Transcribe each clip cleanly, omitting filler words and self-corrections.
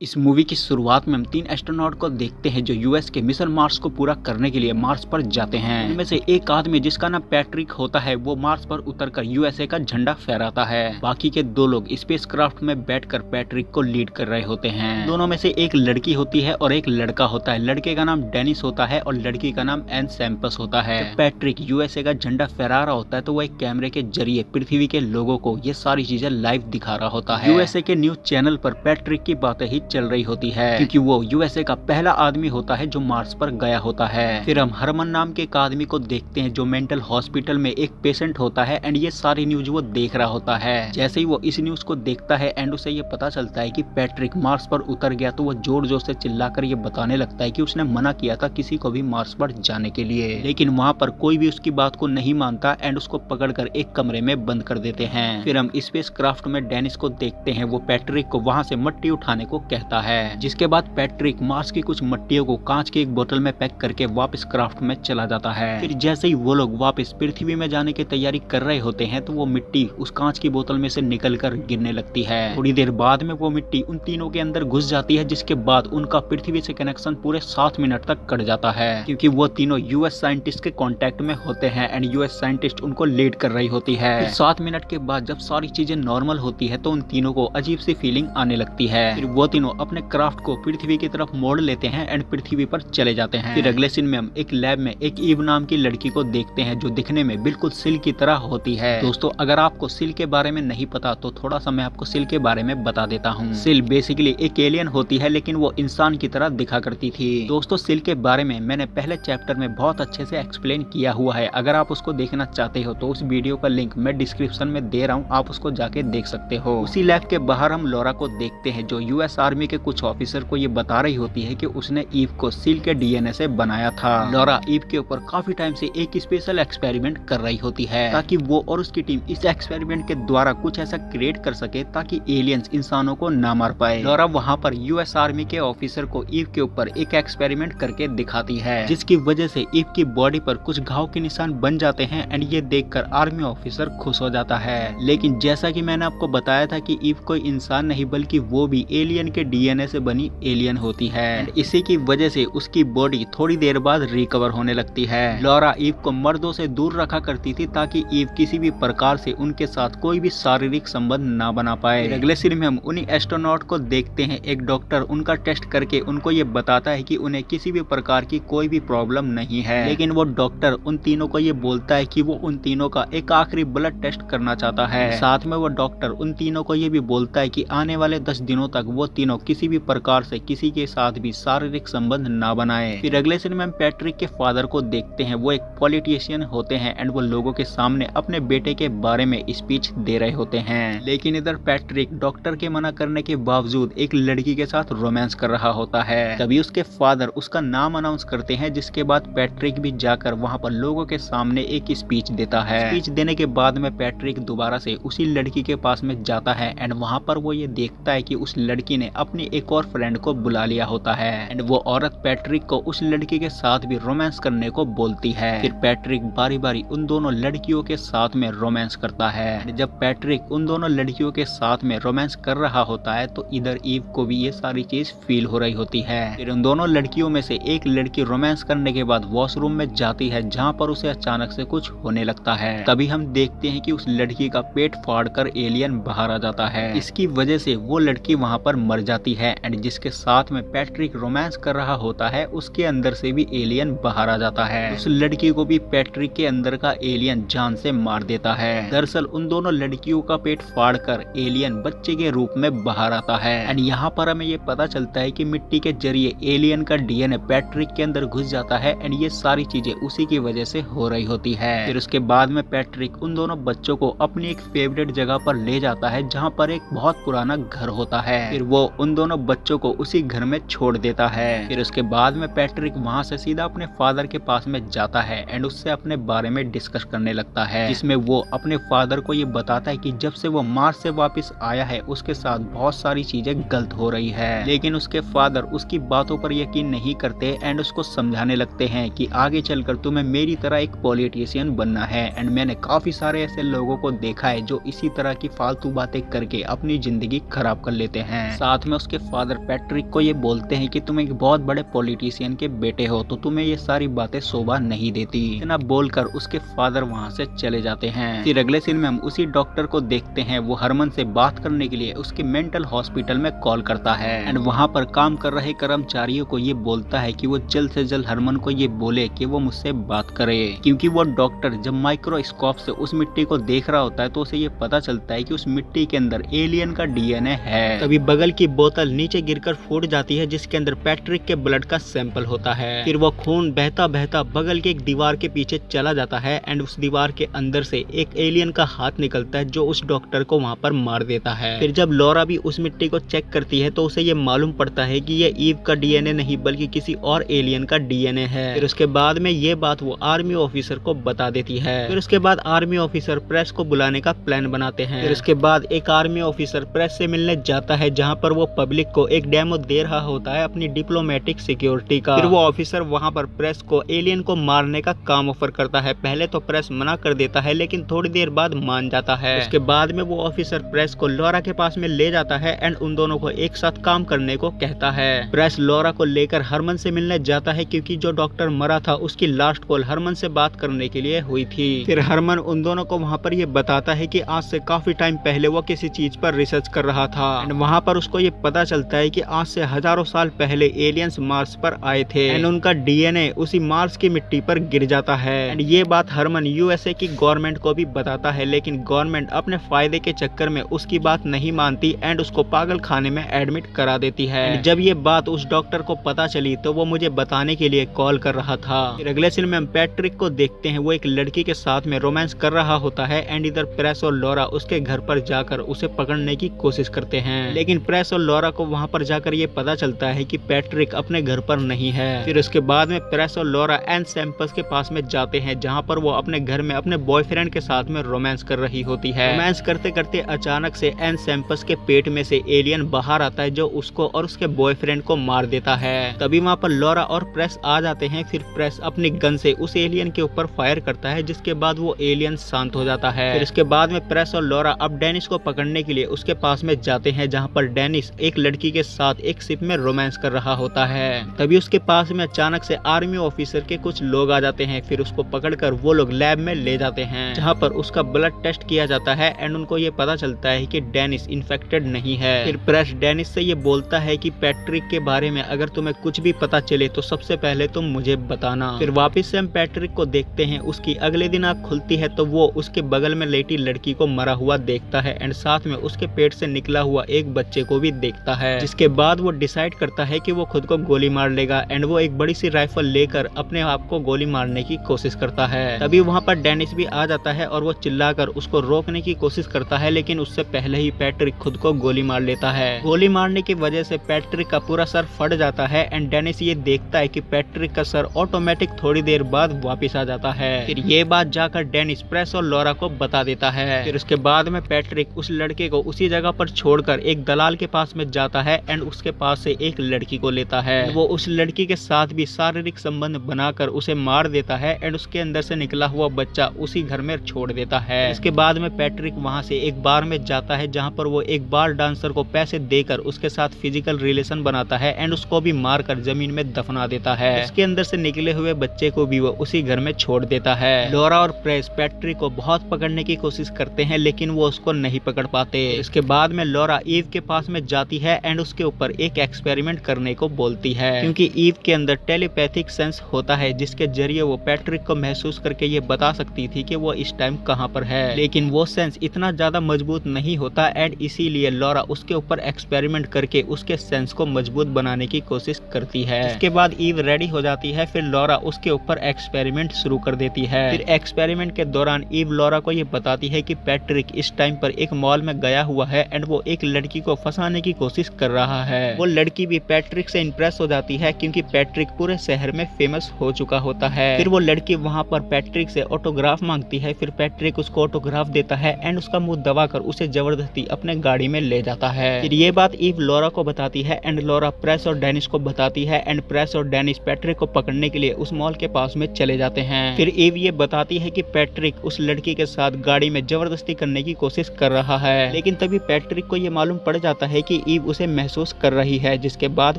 इस मूवी की शुरुआत में हम 3 एस्ट्रोनॉट को देखते हैं जो यूएस के मिशन मार्स को पूरा करने के लिए मार्स पर जाते हैं। उनमें से एक आदमी जिसका नाम पैट्रिक होता है वो मार्स पर उतरकर यूएसए का झंडा फहराता है। बाकी के 2 लोग स्पेसक्राफ्ट में बैठकर पैट्रिक को लीड कर रहे होते हैं। दोनों में से एक लड़की होती है और एक लड़का होता है। लड़के का नाम डेनिस होता है और लड़की का नाम एन सैम्पस होता है। जब पैट्रिक यूएसए का झंडा फहरा रहा होता है तो वो एक कैमरे के जरिए पृथ्वी के लोगों को ये सारी चीजें लाइव दिखा रहा होता है। यूएसए के न्यूज चैनल पर पैट्रिक की बातें ही चल रही होती है क्योंकि वो यूएसए का पहला आदमी होता है जो मार्स पर गया होता है। फिर हम हरमन नाम के एक आदमी को देखते हैं जो मेंटल हॉस्पिटल में एक पेशेंट होता है एंड ये सारी न्यूज वो देख रहा होता है। जैसे ही वो इस न्यूज को देखता है एंड उसे ये पता चलता है कि पैट्रिक मार्स पर उतर गया तो वो जोर जोर से चिल्लाकर ये बताने लगता है कि उसने मना किया था किसी को भी मार्स पर जाने के लिए, लेकिन वहाँ पर कोई भी उसकी बात को नहीं मानता एंड उसको पकड़कर एक कमरे में बंद कर देते हैं। फिर हम स्पेस क्राफ्ट में डेनिस को देखते हैं। वो पैट्रिक को वहाँ से मट्टी उठाने को कहता है, जिसके बाद पैट्रिक मार्स की कुछ मट्टियों को कांच के एक बोतल में पैक करके वापस क्राफ्ट में चला जाता है। फिर जैसे ही वो लोग वापस पृथ्वी में जाने की तैयारी कर रहे होते हैं तो वो मिट्टी उस कांच की बोतल में से निकलकर गिरने लगती है। थोड़ी देर बाद में वो मिट्टी उन तीनों के अंदर घुस जाती है, जिसके बाद उनका पृथ्वी से कनेक्शन पूरे 7 मिनट तक कट जाता है क्योंकि वो तीनों यूएस साइंटिस्ट के कांटेक्ट में होते हैं एंड यूएस साइंटिस्ट उनको लीड कर रही होती है। फिर 7 मिनट के बाद जब सारी चीजें नॉर्मल होती है तो उन तीनों को अजीब सी फीलिंग आने लगती है। फिर वो तीनों अपने क्राफ्ट को पृथ्वी की तरफ मोड़ लेते हैं एंड पृथ्वी पर चले जाते हैं। फिर अगले सीन में हम एक लैब में एक ईव नाम की लड़की को देखते हैं जो दिखने में बिल्कुल सिल की तरह होती है। दोस्तों, अगर आपको सिल के बारे में नहीं पता तो थोड़ा सा मैं आपको सिल के बारे में बता देता हूँ। सिल बेसिकली एक एलियन होती है लेकिन वो इंसान की तरह दिखा करती थी। दोस्तों, सिल के बारे में मैंने पहले चैप्टर में बहुत अच्छे से एक्सप्लेन किया हुआ है। अगर आप उसको देखना चाहते हो तो उस वीडियो का लिंक मैं डिस्क्रिप्शन में दे रहा हूँ, आप उसको जाके देख सकते हो। उसी लैब के बाहर हम लॉरा को देखते हैं जो यूएस आर्मी के कुछ ऑफिसर को ये बता रही होती है कि उसने ईव को सील के डीएनए से बनाया था। लॉरा ईव के ऊपर काफी टाइम से एक स्पेशल एक्सपेरिमेंट कर रही होती है ताकि वो और उसकी टीम इस एक्सपेरिमेंट के द्वारा कुछ ऐसा क्रिएट कर सके ताकि एलियंस इंसानों को ना मार पाए। लॉरा वहाँ पर यूएस आर्मी के ऑफिसर को ईव के ऊपर एक एक्सपेरिमेंट करके दिखाती है जिसकी वजह से ईव की बॉडी पर कुछ घाव के निशान बन जाते हैं एंड ये देखकर आर्मी ऑफिसर खुश हो जाता है। लेकिन जैसा कि मैंने आपको बताया था कि ईव कोई इंसान नहीं बल्कि वो भी एलियन के डीएनए से बनी एलियन होती है। इसी की वजह से उसकी बॉडी थोड़ी देर बाद रिकवर होने लगती है। लॉरा ईव को मर्दों से दूर रखा करती थी ताकि ईव किसी भी प्रकार से उनके साथ कोई भी शारीरिक संबंध ना बना पाए। अगले सीन में हम उन्हीं एस्ट्रोनॉट को देखते हैं। एक डॉक्टर उनका टेस्ट करके उनको ये बताता है कि उन्हें किसी भी प्रकार की कोई भी प्रॉब्लम नहीं है, लेकिन वो डॉक्टर उन तीनों को ये बोलता है कि वो उन तीनों का एक आखिरी ब्लड टेस्ट करना चाहता है। साथ में वो डॉक्टर उन तीनों को ये भी बोलता है कि आने वाले 10 दिनों तक वो तीनों किसी भी प्रकार से किसी के साथ भी शारीरिक संबंध ना बनाए। फिर अगले सीन में हम पैट्रिक के फादर को देखते हैं। वो एक पॉलिटिशियन होते हैं एंड वो लोगों के सामने अपने बेटे के बारे में स्पीच दे रहे होते हैं, लेकिन इधर पैट्रिक डॉक्टर के मना करने के बावजूद एक लड़की के साथ रोमांस कर रहा होता है। तभी उसके फादर उसका नाम अनाउंस करते हैं, जिसके बाद पैट्रिक भी जाकर वहाँ पर लोगों के सामने एक स्पीच देता है। स्पीच देने के बाद में पैट्रिक दोबारा से उसी लड़की के पास में जाता है एंड वहाँ पर वो ये देखता है कि उस लड़की ने अपनी एक और फ्रेंड को बुला लिया होता है एंड वो औरत पैट्रिक को उस लड़की के साथ भी रोमांस करने को बोलती है। फिर पैट्रिक बारी बारी उन दोनों लड़कियों के साथ में रोमांस करता है। जब पैट्रिक उन दोनों लड़कियों के साथ में रोमांस कर रहा होता है तो इधर ईव को भी ये सारी चीज फील हो रही होती है। फिर उन दोनों लड़कियों में से एक लड़की रोमांस करने के बाद वॉशरूम में जाती है जहाँ पर उसे अचानक से कुछ होने लगता है। तभी हम देखते हैं कि उस लड़की का पेट फाड़कर एलियन बाहर आ जाता है। इसकी वजह से वो लड़की वहाँ पर मर जाती है एंड जिसके साथ में पैट्रिक रोमांस कर रहा होता है उसके अंदर से भी एलियन बाहर आ जाता है। उस लड़की को भी पैट्रिक के अंदर का एलियन जान से मार देता है। दरअसल उन दोनों लड़कियों का पेट फाड़कर एलियन बच्चे के रूप में बाहर आता है एंड यहाँ पर हमें ये पता चलता है कि मिट्टी के जरिए एलियन का डीएनए पैट्रिक के अंदर घुस जाता है एंड ये सारी चीजें उसी की वजह से हो रही होती है। फिर उसके बाद में पैट्रिक उन दोनों बच्चों को अपनी एक फेवरेट जगह पर ले जाता है जहाँ पर एक बहुत पुराना घर होता है। फिर वो उन दोनों बच्चों को उसी घर में छोड़ देता है। फिर उसके बाद में पैट्रिक वहाँ से सीधा अपने फादर के पास में जाता है एंड उससे अपने बारे में डिस्कस करने लगता है, जिसमें वो अपने फादर को ये बताता है कि जब से वो मार्स से वापस आया है उसके साथ बहुत सारी चीजें गलत हो रही है। लेकिन उसके फादर उसकी बातों पर यकीन नहीं करते एंड उसको समझाने लगते हैं कि आगे चलकर तुम्हें मेरी तरह एक पॉलिटिशियन बनना है एंड मैंने काफी सारे ऐसे लोगों को देखा है जो इसी तरह की फालतू बातें करके अपनी जिंदगी खराब कर लेते हैं। साथ साथ में उसके फादर पैट्रिक को ये बोलते हैं कि तुम एक बहुत बड़े पॉलिटिशियन के बेटे हो तो तुम्हें ये सारी बातें शोभा नहीं देती। इतना बोलकर उसके फादर वहाँ से चले जाते हैं। फिर अगले सीन में हम उसी डॉक्टर को देखते हैं, वो हरमन से बात करने के लिए उसके मेंटल हॉस्पिटल में कॉल करता है एंड वहाँ पर काम कर रहे कर्मचारियों को ये बोलता है कि वो जल्द से जल्द हरमन को ये बोले कि वो मुझसे बात करे, क्योंकि वो डॉक्टर जब माइक्रोस्कोप से उस मिट्टी को देख रहा होता है तो उसे ये पता चलता है कि उस मिट्टी के अंदर एलियन का डीएनए है। तभी बगल की बोतल नीचे गिरकर फूट जाती है जिसके अंदर पैट्रिक के ब्लड का सैंपल होता है। फिर वो खून बहता बहता बगल के एक दीवार के पीछे चला जाता है एंड उस दीवार के अंदर से एक एलियन का हाथ निकलता है जो उस डॉक्टर को वहाँ पर मार देता है। फिर जब लॉरा भी उस मिट्टी को चेक करती है तो उसे ये मालूम पड़ता है कि ये ईव का डीएनए नहीं बल्कि किसी और एलियन का डीएनए है। फिर उसके बाद में ये बात वो आर्मी ऑफिसर को बता देती है। फिर उसके बाद आर्मी ऑफिसर प्रेस को बुलाने का प्लान बनाते हैं। फिर उसके बाद एक आर्मी ऑफिसर प्रेस से मिलने जाता है जहाँ पर वो पब्लिक को एक डेमो दे रहा होता है अपनी डिप्लोमेटिक सिक्योरिटी का। फिर वो ऑफिसर वहाँ पर प्रेस को एलियन को मारने का काम ऑफर करता है। पहले तो प्रेस मना कर देता है लेकिन थोड़ी देर बाद मान जाता है। उसके बाद में वो ऑफिसर प्रेस को लॉरा के पास में ले जाता है एंड उन दोनों को एक साथ काम करने को कहता है। प्रेस लॉरा को लेकर हरमन से मिलने जाता है क्योंकि जो डॉक्टर मरा था उसकी लास्ट कॉल हरमन से बात करने के लिए हुई थी। फिर हरमन उन दोनों को वहाँ पर ये बताता है कि आज से काफी टाइम पहले वो किसी चीज पर रिसर्च कर रहा था एंड वहाँ पर उसको ये पता चलता है कि आज से हजारों साल पहले एलियंस मार्स पर आए थे एंड उनका डीएनए उसी मार्स की मिट्टी पर गिर जाता है एंड ये बात हरमन यूएसए की गवर्नमेंट को भी बताता है लेकिन गवर्नमेंट अपने फायदे के चक्कर में उसकी बात नहीं मानती एंड उसको पागल खाने में एडमिट करा देती है। जब ये बात उस डॉक्टर को पता चली तो वो मुझे बताने के लिए कॉल कर रहा था। फिर अगले सीन में हम पैट्रिक को देखते हैं, वो एक लड़की के साथ में रोमांस कर रहा होता है एंड इधर प्रेस और लॉरा उसके घर पर जाकर उसे पकड़ने की कोशिश करते हैं लेकिन प्रेस और लॉरा को वहाँ पर जाकर ये पता चलता है कि पैट्रिक अपने घर पर नहीं है। फिर उसके बाद में प्रेस और लॉरा एन सैम्पस के पास में जाते हैं जहाँ पर वो अपने घर में अपने बॉयफ्रेंड के साथ में रोमांस कर रही होती है। रोमांस करते करते अचानक से एन सैम्पस के पेट में से एलियन बाहर आता है जो उसको और उसके बॉयफ्रेंड को मार देता है। तभी वहाँ पर लॉरा और प्रेस आ जाते हैं। फिर प्रेस अपनी गन से उस एलियन के ऊपर फायर करता है जिसके बाद वो एलियन शांत हो जाता है। फिर इसके बाद में प्रेस और लॉरा अब डेनिस को पकड़ने के लिए उसके पास में जाते हैं जहाँ पर डेनिस एक लड़की के साथ एक शिप में रोमांस कर रहा होता है। तभी उसके पास में अचानक से आर्मी ऑफिसर के कुछ लोग आ जाते हैं। फिर उसको पकड़कर वो लोग लैब में ले जाते हैं जहाँ पर उसका ब्लड टेस्ट किया जाता है एंड उनको ये पता चलता है कि डेनिस इन्फेक्टेड नहीं है। फिर प्रेस डेनिस से ये बोलता है कि पैट्रिक के बारे में अगर तुम्हें कुछ भी पता चले तो सबसे पहले तुम मुझे बताना। फिर वापस से हम पैट्रिक को देखते हैं, उसकी अगले दिन आँख खुलती है तो वो उसके बगल में लेटी लड़की को मरा हुआ देखता है एंड साथ में उसके पेट से निकला हुआ एक बच्चे को भी देखता है। जिसके बाद वो डिसाइड करता है कि वो खुद को गोली मार लेगा एंड वो एक बड़ी सी राइफल लेकर अपने आप को गोली मारने की कोशिश करता है। तभी वहाँ पर डेनिस भी आ जाता है और वो चिल्लाकर उसको रोकने की कोशिश करता है लेकिन उससे पहले ही पैट्रिक खुद को गोली मार लेता है। गोली मारने की वजह से पैट्रिक का पूरा सर फट जाता है एंड डेनिस ये देखता है कि पैट्रिक का सर ऑटोमेटिक थोड़ी देर बाद वापस आ जाता है। फिर ये बात जाकर डेनिस प्रेस और लॉरा को बता देता है। फिर उसके बाद में पैट्रिक उस लड़के को उसी जगह पर छोड़कर एक दलाल के पास में जाता है एंड उसके पास से एक लड़की को लेता है। वो उस लड़की के साथ भी शारीरिक संबंध बनाकर उसे मार देता है एंड उसके अंदर से निकला हुआ बच्चा उसी घर में छोड़ देता है। इसके बाद में पैट्रिक वहाँ से एक बार में जाता है जहाँ पर वो एक बार डांसर को पैसे देकर उसके साथ फिजिकल रिलेशन बनाता है एंड उसको भी मारकर जमीन में दफना देता है। उसके अंदर से निकले हुए बच्चे को भी वो उसी घर में छोड़ देता है। लॉरा और प्रेस पैट्रिक को बहुत पकड़ने की कोशिश करते हैं लेकिन वो उसको नहीं पकड़ पाते। इसके बाद में लॉरा ईव के पास में जाती है एंड उसके ऊपर एक एक्सपेरिमेंट करने को बोलती है क्योंकि ईव के अंदर टेलीपैथिक सेंस होता है जिसके जरिए वो पैट्रिक को महसूस करके ये बता सकती थी कि वो इस टाइम कहाँ पर है, लेकिन वो सेंस इतना ज्यादा मजबूत नहीं होता एंड इसीलिए लॉरा उसके ऊपर एक्सपेरिमेंट करके उसके सेंस को मजबूत बनाने की कोशिश करती है। इसके बाद ईव रेडी हो जाती है। फिर लॉरा उसके ऊपर एक्सपेरिमेंट शुरू कर देती है। फिर एक्सपेरिमेंट के दौरान ईव लॉरा को ये बताती है कि पैट्रिक इस टाइम पर एक मॉल में गया हुआ है एंड वो एक लड़की को फंसाने की कोशिश कर रहा है। वो लड़की भी पैट्रिक से इंप्रेस हो जाती है क्योंकि पैट्रिक पूरे शहर में फेमस हो चुका होता है। फिर वो लड़की वहाँ पर पैट्रिक से ऑटोग्राफ मांगती है। फिर पैट्रिक उसको ऑटोग्राफ देता है एंड उसका मुंह दबाकर उसे जबरदस्ती अपने गाड़ी में ले जाता है। फिर ये बात ईव लॉरा को बताती है एंड लॉरा प्रेस और डेनिस को बताती है एंड प्रेस और डेनिस पैट्रिक को पकड़ने के लिए उस मॉल के पास में चले जाते हैं। फिर ईव ये बताती है कि पैट्रिक उस लड़की के साथ गाड़ी में जबरदस्ती करने की कोशिश कर रहा है लेकिन तभी पैट्रिक को ये मालूम पड़ जाता है कि कि ईव उसे महसूस कर रही है, जिसके बाद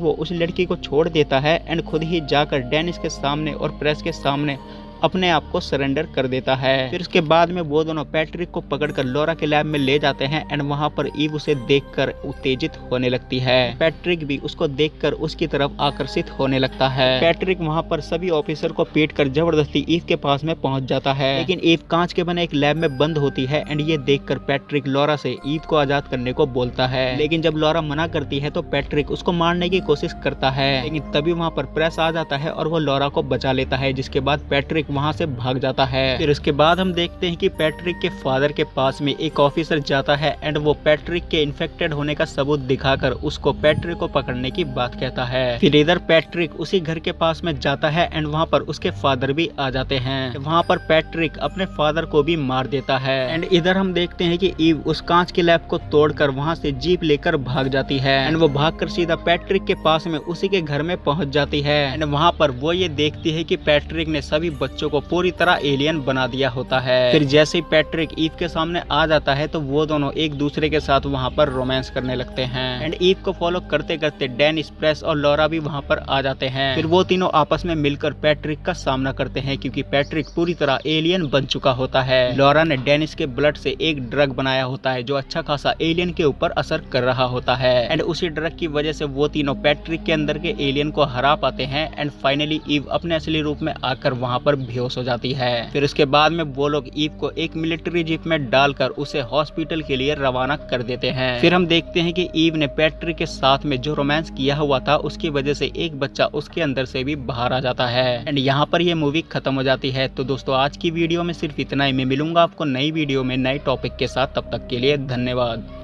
वो उस लड़की को छोड़ देता है एंड खुद ही जाकर डेनिस के सामने और प्रेस के सामने अपने आप को सरेंडर कर देता है। फिर उसके बाद में वो दोनों पैट्रिक को पकड़कर लॉरा के लैब में ले जाते हैं एंड वहां पर ईव उसे देखकर उत्तेजित होने लगती है। पैट्रिक भी उसको देखकर उसकी तरफ आकर्षित होने लगता है। पैट्रिक वहां पर सभी ऑफिसर को पीट कर जबरदस्ती ईव के पास में पहुंच जाता है, लेकिन ईव कांच के बने एक लैब में बंद होती है एंड ये देखकर पैट्रिक लॉरा से ईव को आजाद करने को बोलता है। लेकिन जब लॉरा मना करती है तो पैट्रिक उसको मारने की कोशिश करता है, लेकिन तभी वहाँ पर प्रेस आ जाता है और वो लॉरा को बचा लेता है, जिसके बाद पैट्रिक वहाँ से भाग जाता है। फिर उसके बाद हम देखते हैं कि पैट्रिक के फादर के पास में एक ऑफिसर जाता है एंड वो पैट्रिक के इन्फेक्टेड होने का सबूत दिखाकर उसको पैट्रिक को पकड़ने की बात कहता है। फिर इधर पैट्रिक उसी घर के पास में जाता है एंड वहाँ पर उसके फादर भी आ जाते हैं। वहाँ पर पैट्रिक अपने फादर को भी मार देता है एंड इधर हम देखते हैं कि ईव उस कांच के लैब को तोड़कर वहाँ से जीप लेकर भाग जाती है एंड वो भागकर सीधा पैट्रिक के पास में उसी के घर में पहुँच जाती है एंड वहाँ पर वो ये देखती है कि पैट्रिक ने सभी बच्चों को पूरी तरह एलियन बना दिया होता है। फिर जैसे ही पैट्रिक ईव के सामने आ जाता है तो वो दोनों एक दूसरे के साथ वहाँ पर रोमांस करने लगते हैं एंड ईव को फॉलो करते करते डेनिस, प्रेस और लॉरा भी वहाँ पर आ जाते हैं। फिर वो तीनों आपस में मिलकर पैट्रिक का सामना करते हैं, क्योंकि पैट्रिक पूरी तरह एलियन बन चुका होता है। लॉरा ने डेनिस के ब्लड से एक ड्रग बनाया होता है जो अच्छा खासा एलियन के ऊपर असर कर रहा होता है एंड उसी ड्रग की वजह से वो तीनों पैट्रिक के अंदर के एलियन को हरा पाते हैं एंड फाइनली ईव अपने असली रूप में आकर वहाँ पर बेहोश हो जाती है। फिर उसके बाद में वो लोग ईव को एक मिलिट्री जीप में डालकर उसे हॉस्पिटल के लिए रवाना कर देते हैं। फिर हम देखते हैं कि ईव ने पैट्रिक के साथ में जो रोमांस किया हुआ था उसकी वजह से एक बच्चा उसके अंदर से भी बाहर आ जाता है एंड यहाँ पर ये मूवी खत्म हो जाती है। तो दोस्तों आज की वीडियो में सिर्फ इतना ही। मैं मिलूंगा आपको नई वीडियो में नए टॉपिक के साथ, तब तक के लिए धन्यवाद।